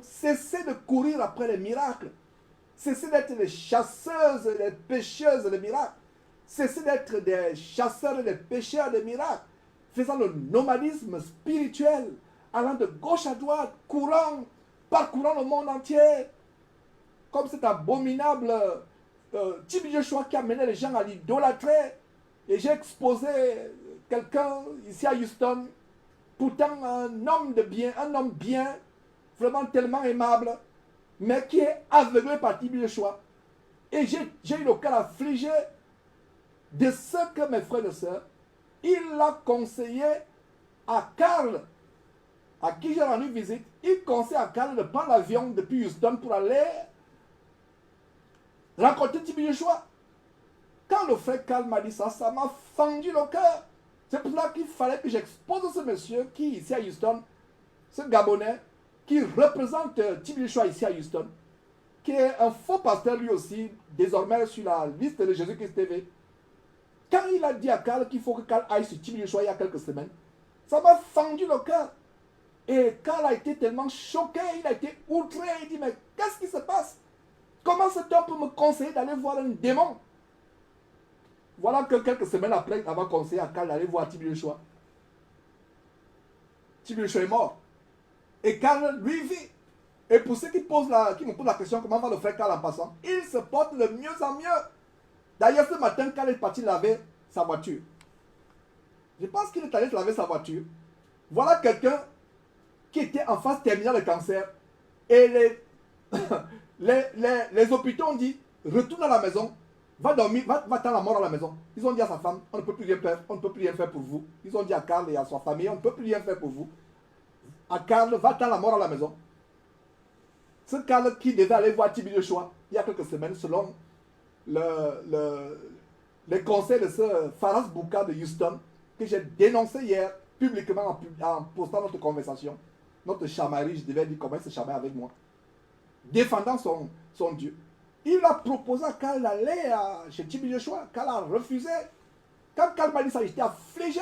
Cessez de courir après les miracles. Cessez d'être des chasseuses, des pêcheuses de miracles. Cessez d'être des chasseurs et des pêcheurs de miracles. Faisant le nomadisme spirituel, allant de gauche à droite, courant, parcourant le monde entier. Comme cet abominable type Joshua qui a mené les gens à l'idolâtrer. Et j'ai exposé quelqu'un ici à Houston, pourtant un homme de bien, un homme bien, vraiment tellement aimable, mais qui est aveuglé par Tibi Joshua. Et j'ai eu le cœur affligé de ce que mes frères et sœurs, il a conseillé à Karl, à qui j'ai rendu visite, il conseille à Karl de prendre l'avion depuis Houston pour aller rencontrer Tibi Joshua. Quand le frère Karl m'a dit ça, ça m'a fendu le cœur. C'est pour cela qu'il fallait que j'expose ce monsieur qui, ici à Houston, ce Gabonais, qui représente Tibi Joshua ici à Houston, qui est un faux pasteur lui aussi, désormais sur la liste de Jésus-Christ TV. Quand il a dit à Karl qu'il faut que Karl aille sur Tibi Joshua il y a quelques semaines, ça m'a fendu le cœur. Et Karl a été tellement choqué, il a été outré, il dit mais qu'est-ce qui se passe? Comment cet homme peut me conseiller d'aller voir un démon? Voilà que quelques semaines après, il avait conseillé à Karl d'aller voir Tibi Joshua. Tibi Joshua est mort. Et Karl lui vit. Et pour ceux qui me posent la question, comment va le frère Karl en passant, il se porte de mieux en mieux. D'ailleurs, ce matin, Karl est parti laver sa voiture. Je pense qu'il est allé laver sa voiture. Voilà quelqu'un qui était en phase terminale de cancer. Et les hôpitaux ont dit, retourne à la maison, va dormir, va t'en la mort à la maison. Ils ont dit à sa femme, on ne peut plus rien faire, on ne peut plus rien faire pour vous. Ils ont dit à Karl et à sa famille, on ne peut plus rien faire pour vous. À Karl, va t'en la mort à la maison. Ce Karl qui devait aller voir Tibi Joshua il y a quelques semaines, selon les conseils de ce Faras Bouka de Houston, que j'ai dénoncé hier publiquement en postant notre conversation, notre chamaillerie, je devais dire comment il se chamaille avec moi, défendant son Dieu. Il a proposé à Karl d'aller chez Tibi Joshua. Karl a refusé. Quand Karl m'a dit ça, j'étais affligé.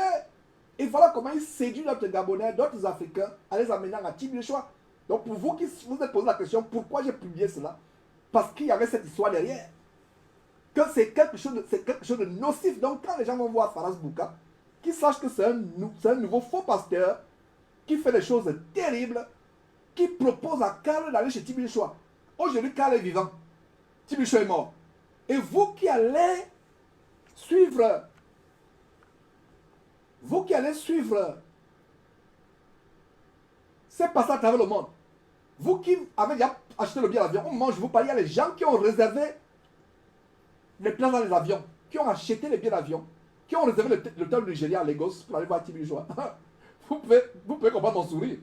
Et voilà comment il séduit d'autres Gabonais, d'autres Africains, en les amenant à Tibi Joshua. Donc pour vous qui vous êtes posé la question, pourquoi j'ai publié cela? Parce qu'il y avait cette histoire derrière. Que c'est quelque chose de nocif. Donc quand les gens vont voir Faras Bouka, qu'ils sachent que c'est un nouveau faux pasteur qui fait des choses terribles, qui propose à Karl d'aller chez Tibi Joshua. Aujourd'hui, Karl est vivant. Tibi Joshua est mort. Et vous qui allez suivre c'est passé à travers le monde. Vous qui avez déjà acheté le billet d'avion, on mange, vous parlez, il y a les gens qui ont réservé les places dans les avions, qui ont acheté les billets d'avion, qui ont réservé l'hôtel du Nigeria à Lagos pour aller voir Tibi Joshua. Vous pouvez comprendre mon sourire.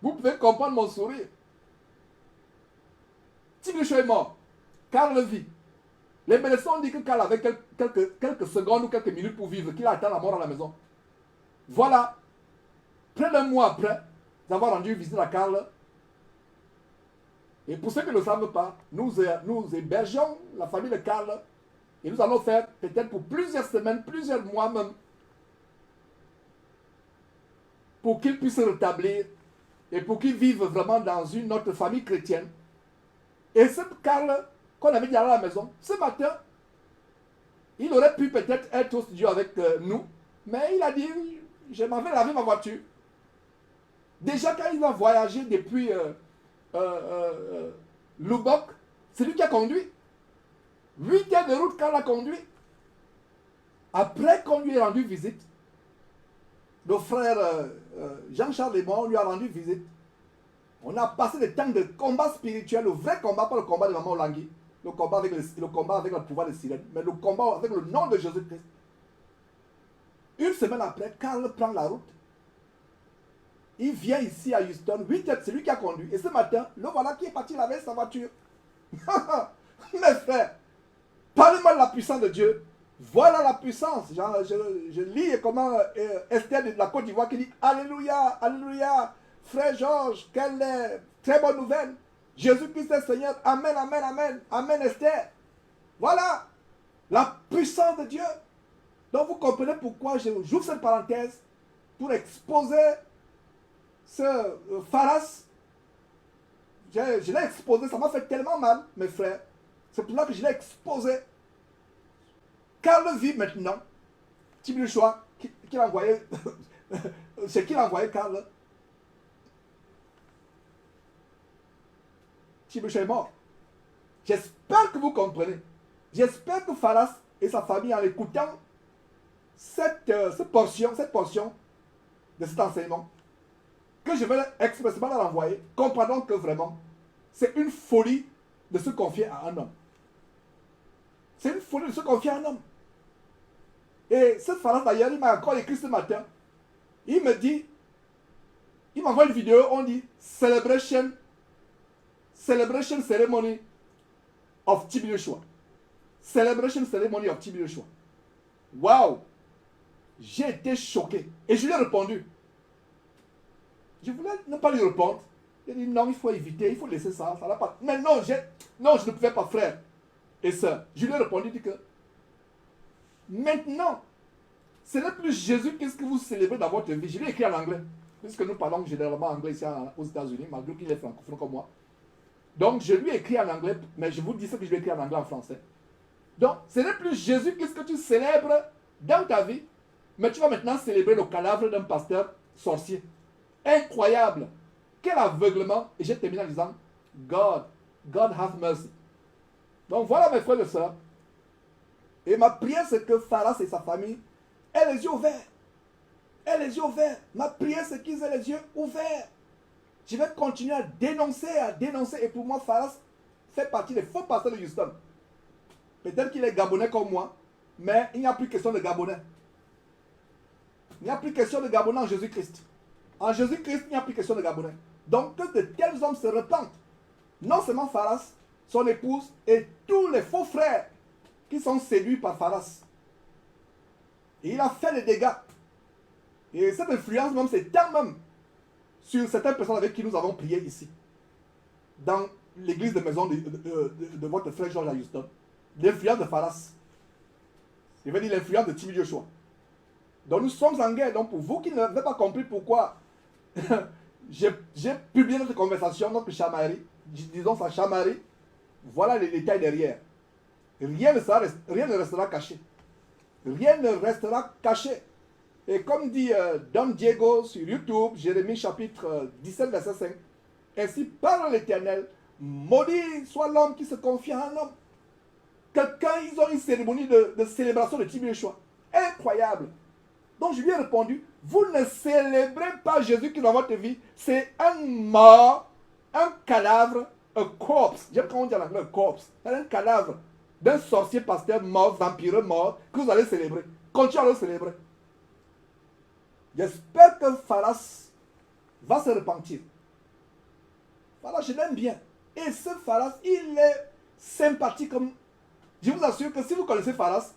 Vous pouvez comprendre mon sourire. Tibi Joshua est mort. Karl vit. Les médecins ont dit que Karl avait quelques secondes ou quelques minutes pour vivre, qu'il attend la mort à la maison. Voilà, près d'un mois après d'avoir rendu visite à Karl, et pour ceux qui ne le savent pas, nous hébergeons la famille de Karl, et nous allons faire peut-être pour plusieurs semaines, plusieurs mois même, pour qu'il puisse se rétablir, et pour qu'il vive vraiment dans une autre famille chrétienne. Et ce Karl, qu'on avait dit à la maison, ce matin, il aurait pu peut-être être au studio avec nous, mais il a dit, je m'en vais laver ma voiture. Déjà, quand il va voyager depuis Lubbock, c'est lui qui a conduit. 8 heures de route quand il a conduit. Après qu'on lui ait rendu visite, le frère Jean-Charles et moi, on lui a rendu visite. On a passé des temps de combat spirituel, le vrai combat, pas le combat de Maman Olangui, le combat avec le pouvoir de sirène, mais le combat avec le nom de Jésus-Christ. Une semaine après, Karl prend la route. Il vient ici à Houston, 8 heures, c'est lui qui a conduit. Et ce matin, le voilà qui est parti laver sa voiture. Mes frères, parlez-moi de la puissance de Dieu. Voilà la puissance. Je lis comment Esther de la Côte d'Ivoire qui dit Alléluia, Alléluia. Frère Georges, quelle très bonne nouvelle. Jésus-Christ est Seigneur. Amen, amen, amen. Amen, Esther. Voilà la puissance de Dieu. Donc vous comprenez pourquoi j'ouvre cette parenthèse pour exposer ce Faras Je l'ai exposé, ça m'a fait tellement mal, mes frères. C'est pour ça que je l'ai exposé. Carl vit maintenant. Tibi Choix, qui l'a envoyé. C'est qui l'a envoyé, Carl? Tibi Choix est mort. J'espère que vous comprenez. J'espère que Phalas et sa famille, en écoutant cette portion de cet enseignement, que je vais expressément leur envoyer, comprenons que vraiment, c'est une folie de se confier à un homme. C'est une folie de se confier à un homme. Et cette Phalas d'ailleurs, il m'a encore écrit ce matin. Il me dit, il m'envoie une vidéo, on dit Celebration Ceremony of Tibi Joshua. Celebration Ceremony of Tibi Joshua. Waouh! J'ai été choqué. Et je lui ai répondu. Je voulais ne pas lui répondre. Il a dit non, il faut éviter, il faut laisser ça. Ça n'a pas. Mais non, je ne pouvais pas, frère et soeur. Je lui ai répondu dit que maintenant, ce n'est plus Jésus qu'est-ce que vous célébrez dans votre vie. Je lui ai écrit en anglais. Puisque nous parlons généralement anglais ici aux États-Unis, malgré qu'il est francophone comme moi. Donc je lui ai écrit en anglais, mais je vous dis ce que je lui ai écrit en anglais en français. Donc, ce n'est plus Jésus qu'est-ce que tu célèbres dans ta vie, mais tu vas maintenant célébrer le cadavre d'un pasteur sorcier. Incroyable. Quel aveuglement. Et j'ai terminé en disant, God have mercy. Donc voilà mes frères et sœurs. Et ma prière c'est que Phalas et sa famille aient les yeux ouverts. Aient les yeux ouverts. Ma prière c'est qu'ils aient les yeux ouverts. Je vais continuer à dénoncer. Et pour moi, Phalas fait partie des faux pasteurs de Houston. Peut-être qu'il est gabonais comme moi, mais il n'y a plus question de gabonais. Il n'y a plus question de gabonais en Jésus-Christ. En Jésus-Christ, il n'y a plus question de gabonais. Donc que de tels hommes se repentent. Non seulement Phalas, son épouse et tous les faux frères qui sont séduits par Phalas. Et il a fait des dégâts. Et cette influence même s'étend même sur certaines personnes avec qui nous avons prié ici. Dans l'église de maison de votre frère George à Houston. L'influence de Phalas. Je vais dire l'influence de Tibi Joshua. Donc nous sommes en guerre. Donc pour vous qui n'avez pas compris pourquoi j'ai publié notre conversation, notre chamaillerie, disons sa chamaillerie, voilà les détails derrière. Rien ne restera caché. Rien ne restera caché. Et comme dit Don Diego sur YouTube, Jérémie chapitre 17, verset 5, ainsi parle l'Éternel, maudit soit l'homme qui se confie à un homme. Quelqu'un, ils ont une cérémonie de célébration de Tibi Joshua. Incroyable. Donc je lui ai répondu, vous ne célébrez pas Jésus qui est dans votre vie. C'est un mort, un cadavre, un corpse. J'aime quand on dit en anglais un corpse. C'est un cadavre d'un sorcier pasteur mort, vampireux mort, que vous allez célébrer. Continuez à le célébrer. J'espère que Phalas va se repentir. Phalas, je l'aime bien. Et ce Phalas, il est sympathique comme... Je vous assure que si vous connaissez Phalas,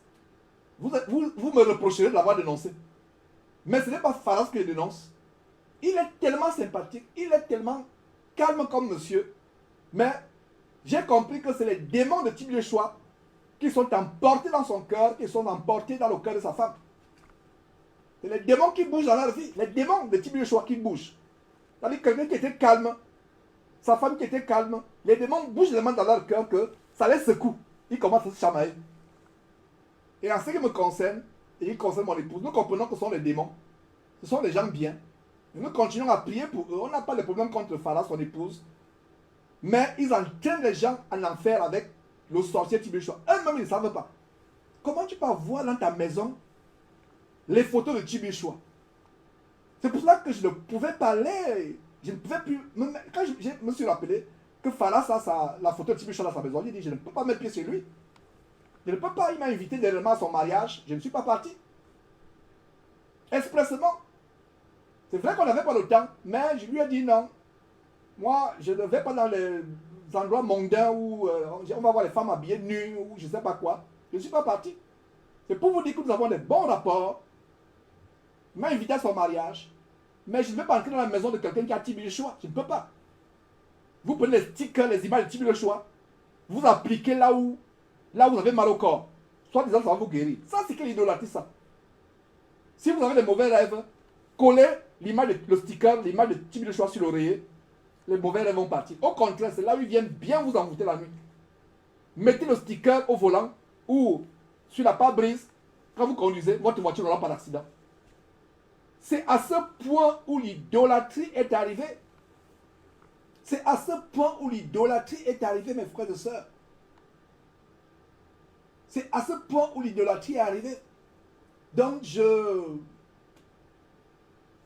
vous me reprocherez de l'avoir dénoncé. Mais ce n'est pas Phalas qui le dénonce. Il est tellement sympathique, il est tellement calme comme monsieur. Mais j'ai compris que c'est les démons de Tibi Joshua qui sont emportés dans son cœur, qui sont emportés dans le cœur de sa femme. C'est les démons qui bougent dans leur vie. Les démons de Tibi Joshua qui bougent. C'est-à-dire quelqu'un qui était calme, sa femme qui était calme, les démons bougent tellement dans leur cœur que ça les secoue. Ils commencent à se chamailler. Et en ce qui me concerne, et il concerne mon épouse, nous comprenons que ce sont les démons. Ce sont des gens bien. Et nous continuons à prier pour eux. On n'a pas de problème contre Phalas, son épouse. Mais ils entraînent les gens en enfer avec le sorcier Tibi Joshua. Eux-mêmes, ils ne savent pas. Comment tu peux voir dans ta maison les photos de Tibi Joshua? C'est pour cela que je ne pouvais pas aller. Je ne pouvais plus. Quand je me suis rappelé que Phalas a la photo de Tibi Joshua dans sa maison, il dit je ne peux pas mettre pied sur lui. Je ne peux pas. Il m'a invité dernièrement à son mariage. Je ne suis pas parti. Expressement. C'est vrai qu'on n'avait pas le temps, mais je lui ai dit non. Moi, je ne vais pas dans les endroits mondains où on va voir les femmes habillées nues ou je ne sais pas quoi. Je ne suis pas parti. C'est pour vous dire que nous avons des bons rapports. Il m'a invité à son mariage. Mais je ne vais pas entrer dans la maison de quelqu'un qui a Tibi Joshua. Je ne peux pas. Vous prenez les stickers, les images de Tibi Joshua. Vous appliquez là où vous avez mal au corps. Soit disant ça va vous guérir. Ça, c'est quelle idolâtrie ça. Si vous avez des mauvais rêves, collez l'image, le sticker, l'image de Tibi Joshua sur l'oreiller. les mauvais rêves vont partir. Au contraire, c'est là où ils viennent bien vous envoûter la nuit. Mettez le sticker au volant ou sur la pare-brise. Quand vous conduisez, votre voiture n'aura pas d'accident. C'est à ce point où l'idolâtrie est arrivée. C'est à ce point où l'idolâtrie est arrivée, mes frères et sœurs. C'est à ce point où l'idolâtrie est arrivée. Donc, je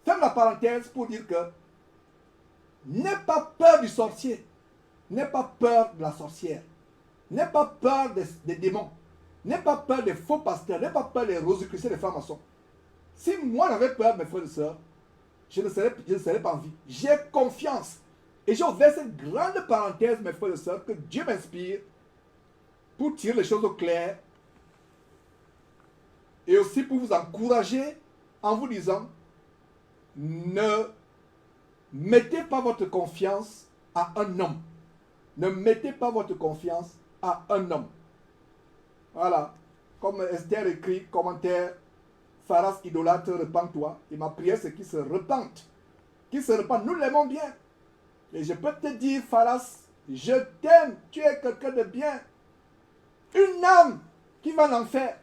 ferme la parenthèse pour dire que n'aie pas peur du sorcier. N'aie pas peur de la sorcière. N'aie pas peur des démons. N'aie pas peur des faux pasteurs. N'aie pas peur des rosicruciens, des francs-maçons. Si moi j'avais peur, mes frères et sœurs, je ne serais pas en vie. J'ai confiance. Et j'ai ouvert cette grande parenthèse, mes frères et sœurs, que Dieu m'inspire pour tirer les choses au clair et aussi pour vous encourager en vous disant, ne mettez pas votre confiance à un homme. Ne mettez pas votre confiance à un homme. Voilà. Comme Esther écrit, commentaire, Pharas idolâtre, repens-toi. Et ma prière, c'est qu'il se repente. Qu'il se repente. Nous l'aimons bien. Et je peux te dire, Pharas, je t'aime. Tu es quelqu'un de bien. Une âme qui va en enfer.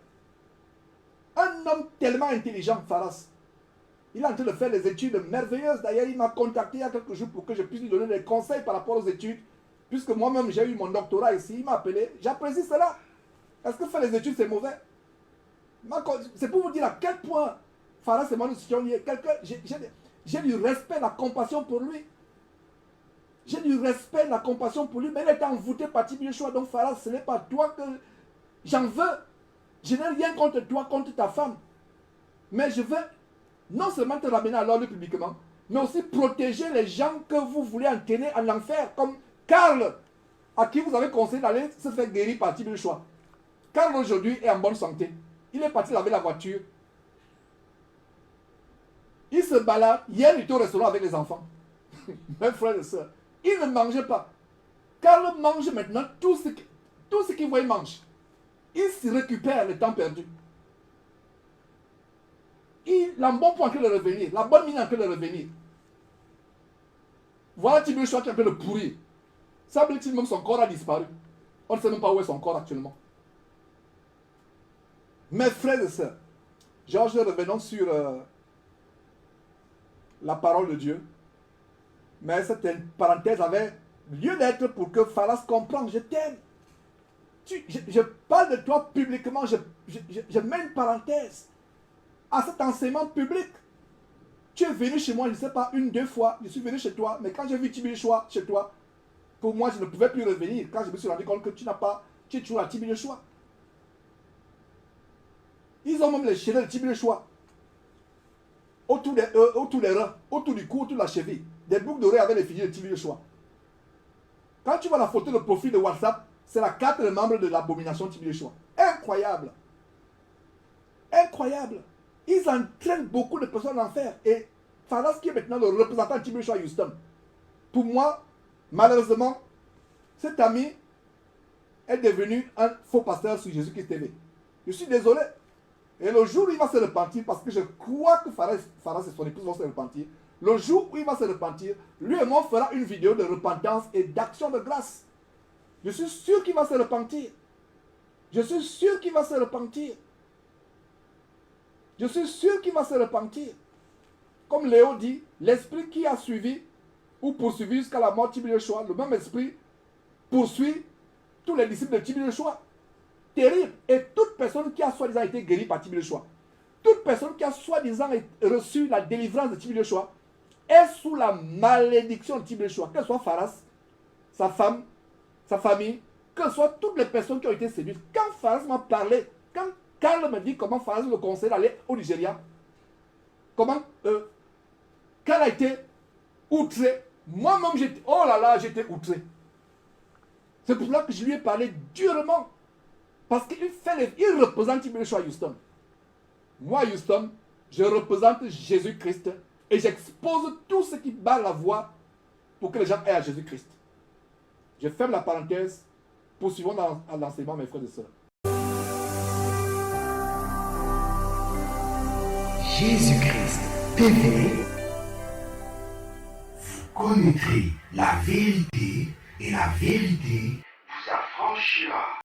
Un homme tellement intelligent, Pharas. Il est en train de faire des études merveilleuses. D'ailleurs, il m'a contacté il y a quelques jours pour que je puisse lui donner des conseils par rapport aux études. Puisque moi-même, j'ai eu mon doctorat ici. Il m'a appelé. J'apprécie cela. Est-ce que faire les études, c'est mauvais? C'est pour vous dire à quel point Pharas et moi nous sommes liés. J'ai du respect, la compassion pour lui. J'ai du respect, la compassion pour lui. Mais il est envoûté par Tibi Joshua. Donc Pharas, ce n'est pas toi que j'en veux. Je n'ai rien contre toi, contre ta femme. Mais je veux non seulement te ramener à l'ordre publiquement, mais aussi protéger les gens que vous voulez entraîner en enfer. Comme Karl, à qui vous avez conseillé d'aller se faire guérir par Tibi Joshua. Karl aujourd'hui est en bonne santé. Il est parti laver la voiture. Il se balade. Hier, il était au restaurant avec les enfants. Mes frères et sœurs. Il ne mangeait pas. Karl mange maintenant tout ce qu'il voit, il mange. Il se récupère le temps perdu. L'embonpoint en train de revenir. La bonne mine en train de revenir. Voilà Tibi Joshua qui est en train de pourrir. Semble-t-il même son corps a disparu. On ne sait même pas où est son corps actuellement. Mes frères et sœurs, Georges, revenons sur la parole de Dieu. Mais cette parenthèse avait lieu d'être pour que Pharas comprenne. Je t'aime. Je parle de toi publiquement. Je mets une parenthèse à cet enseignement public. Tu es venu chez moi, je ne sais pas, une, deux fois. Je suis venu chez toi. Mais quand j'ai vu Tibi Joshua chez toi, pour moi, je ne pouvais plus revenir. Quand je me suis rendu compte que tu es toujours à Tibi Joshua. Ils ont même les chaînes de Tibi Joshua. Autour des reins, autour du cou, autour de la cheville. Des boucles d'oreilles avec les figures de Tibi Joshua. Quand tu vois la photo de profil de WhatsApp, c'est la carte des membres de l'abomination Tibi Joshua. Incroyable. Incroyable. Ils entraînent beaucoup de personnes en enfer. Et Pharas qui est maintenant le représentant de Tibi Joshua Houston. Pour moi, malheureusement, cet ami est devenu un faux pasteur sur Jésus-Christ TV. Je suis désolé. Et le jour où il va se repentir, parce que je crois que Pharas et son épouse vont se repentir, le jour où il va se repentir, lui et moi on fera une vidéo de repentance et d'action de grâce. Je suis sûr qu'il va se repentir. Je suis sûr qu'il va se repentir. Je suis sûr qu'il va se repentir. Comme Léo dit, l'esprit qui a suivi ou poursuivi jusqu'à la mort Tibi Joshua, le même esprit poursuit tous les disciples de Tibi Joshua. Terrible. Et toute personne qui a soi-disant été guérie par Tibi Joshua, toute personne qui a soi-disant reçu la délivrance de Tibi Joshua est sous la malédiction de Tibi Joshua. Que ce soit Pharas, sa femme, sa famille, que ce soit toutes les personnes qui ont été séduites. Quand Pharas m'a parlé, quand Karl me dit comment Pharas le conseille d'aller au Nigeria, comment Karl a été outré, moi-même j'étais, oh là là, j'étais outré. C'est pour cela que je lui ai parlé durement. Parce qu'il représente Tibi Joshua Houston. Moi, Houston, je représente Jésus-Christ et j'expose tout ce qui bat la voie pour que les gens aient à Jésus-Christ. Je ferme la parenthèse. Poursuivons dans l'enseignement, mes frères et sœurs. Jésus-Christ TV vous connaîtrez la vérité, et la vérité vous affranchira.